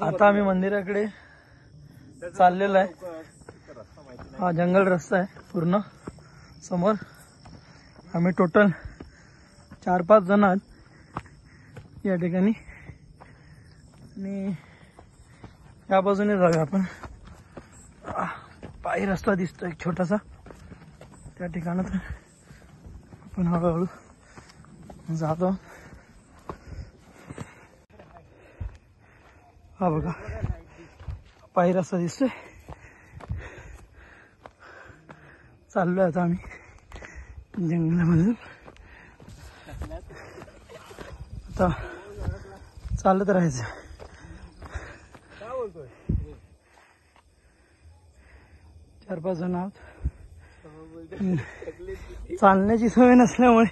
आता आम्ही मंदिराकडे चाललेलो आहे. हा जंगल रस्ता आहे पूर्ण समोर. आम्ही टोटल 4-5 जण आहोत या ठिकाणी आणि या बाजूने जाऊया आपण. पायी रस्ता दिसतो एक छोटासा, त्या ठिकाणात आपण हळूहळू जातो. हा बघा पायी रस्ता दिसतोय. चाललोय आता आम्ही जंगलामधून. आता चालत राहायचं. चार पाच जण आहोत. चालण्याची सवय नसल्यामुळे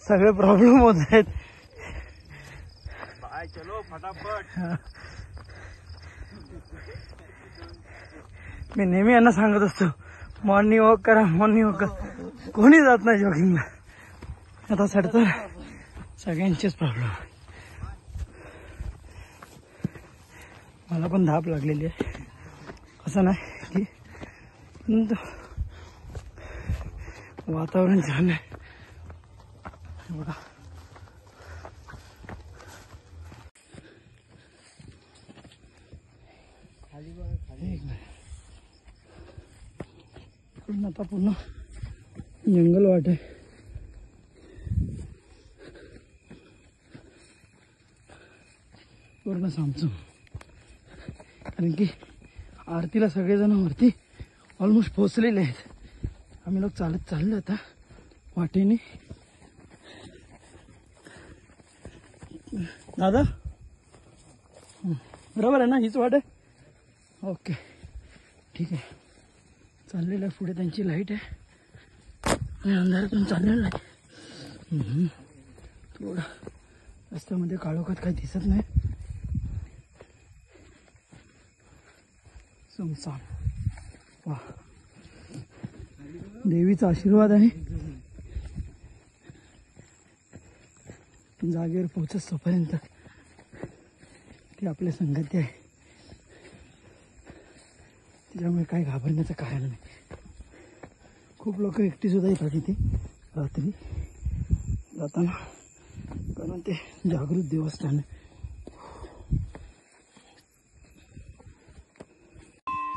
सगळे प्रॉब्लेम होत आहेत. चलो फटाफट. मी नेहमी यांना सांगत असतो मॉर्निंग वॉक करा, मॉर्निंग वॉक करा. कोणी जात नाही जॉगिंगला. आता सडतर सगळ्यांचेच प्रॉब्लेम. मला पण धाप लागलेली आहे. असं नाही की वातावरण छान आहे बघा. आता पूर्ण जंगल वाट आहे. पूर्ण सामसूम. कारण की आरतीला सगळेजण वरती ऑलमोस्ट पोहोचलेले आहेत. आम्ही लोक चालत चाललो आता वाटेने. दादा बरोबर आहे ना, हीच वाट आहे. ओके ठीक आहे. चाललेलं आहे पुढे त्यांची लाईट आहे आणि अंधारातून चाललेलं आहे. थोडं रस्त्यामध्ये काळोखात काही दिसत नाही. सुमसाम. वा देवीचा आशीर्वाद आहे. जागेवर पोहोचतोपर्यंत ती आपल्या संगती आहे. त्याच्यामुळे काही घाबरण्याचं कारण नाही. खूप लोक एकटी सुद्धा येतात तिथे रात्री जाताना, कारण ते जागृत देवस्थान आहे.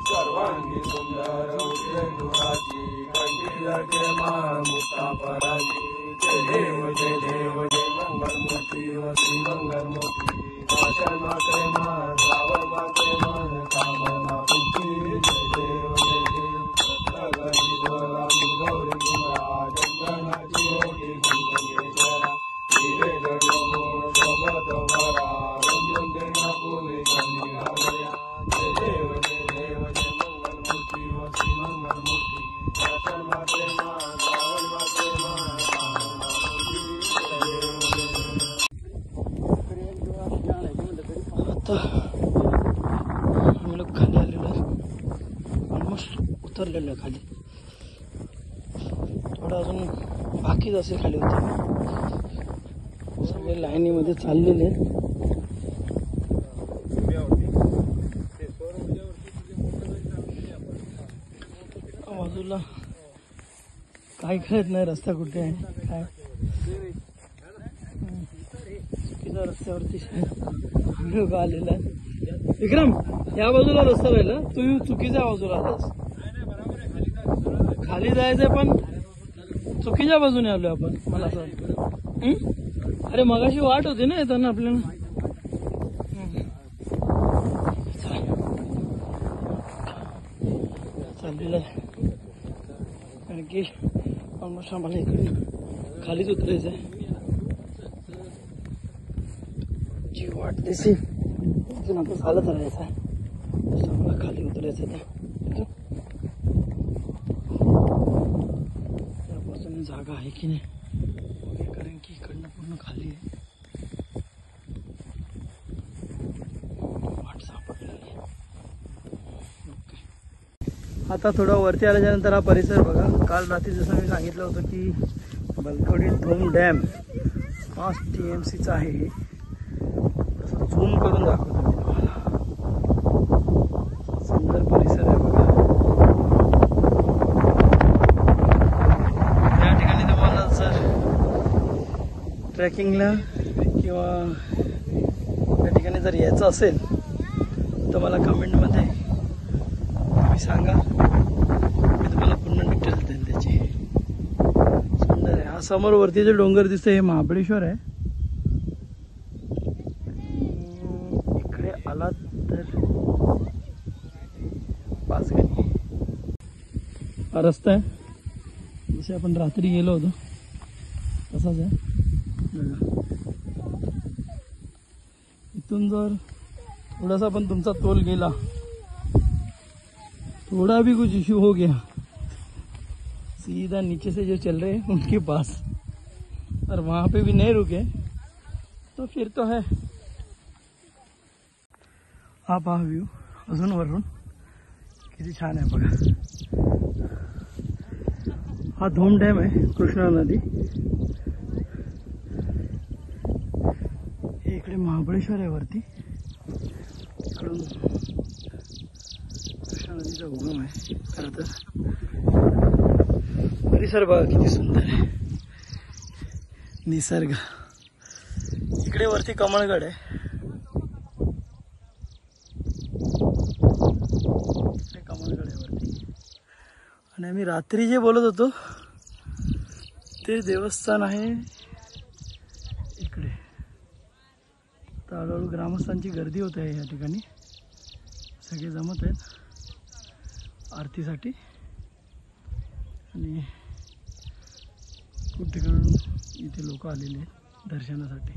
सर्वांगी सुंदर उद्रेंदुराची कंठी लटे मुक्तापराची. जय देव जय देव जय मंगलमूर्ती वसी मंगलमूर्ती. नाशर मात्रे मान श्रावण मात्रे मान कामना पूर्ती. जय देव जय देव सप्तगणी द्वारा गौरी गुणा जंगनाची ओटी गुंगेश्वरा. दिवे गडो सोबत भरा रंजन देना पुरी कमी घालया. जय देव जय देव जय मंगलमूर्ती वसी मंगलमूर्ती. नाशर मात्रे मान श्रावण मात्रे मान कामना पूर्ती. जय देव जय देव. आता आम्ही लोक खाली आलेलो आहे. ऑलमोस्ट उतरलेलो आहे खाली. थोडं अजून बाकीच असेल खाली उतर. सगळे लाईनीमध्ये चाललेले आहेत. बाजूला काही कळत नाही रस्ता कुठे आहे काय. चुकीच्या रस्त्यावरती लोक आलेला आहे. विक्रम या बाजूला रस्ता राहिला, तू चुकीच्या बाजूला आलास. खाली जायचंय पण चुकीच्या बाजूने आलोय आपण. मला असं वाटतं. अरे मगाशी वाट होती ना येताना आपल्याला. चाललेलं आहे कारण की ऑलमोस्ट आम्हाला इकडे खालीच उतरायचं आहे. जी वाट दिसेल तिथून आपण चालत राहायचं आहे. आम्हाला खाली उतरायचं आहे. त्या बाजूने जागा आहे की नाही, कारण की इकडनं पूर्ण खाली आहे. वाट सापडलेली आहे. आता थोडं वरती आल्याच्यानंतर हा परिसर बघा. काल रात्री जसं मी सांगितलं होतं की बलकवडी धोम डॅम 5 TMCचा आहे. झूम करून दाखवतो मी तुम्हाला. सुंदर परिसर आहे बघा. या ठिकाणी तुम्हाला जर ट्रेकिंगला किंवा त्या ठिकाणी जर यायचं असेल तर मला कमेंटमध्ये तुम्ही सांगा, मी तुम्हाला पूर्ण डिटेल्स देईल त्याची. सुंदर आहे. हा समोर वरती जे डोंगर दिसते हे महाबळेश्वर आहे. इकडे आलात तर पाचगणी हा रस्ता आहे. जसे आपण रात्री गेलो होतो तसाच आहे. इथून जर थोड़ा पण तुमचा तोल गेला, थोड़ा भी कुछ इश्यू हो गया, सीधा नीचे से जो चल रहे हैं उनके पास, और वहाँ पे भी नहीं रुके तो फिर तो है. हा पहा व्ह्यू अजून वरून किती छान आहे बघा. हा धोम डॅम आहे, कृष्णा नदी. हे इकडे महाबळेश्वर आहे वरती. इकडून कृष्णा नदीचा उगम आहे. खरं तर परिसर बघा किती सुंदर आहे, निसर्ग. इकडे वरती कमळगड आहे. कमळगड आहे वरती. आणि आम्ही रात्री जे बोलत होतो ते देवस्थान आहे इकडे. तर हळूहळू ग्रामस्थांची गर्दी होत आहे या ठिकाणी. सगळे जमत आहेत आरतीसाठी. आणि खूप ठिकाणून इथे लोक आलेले आहेत दर्शनासाठी.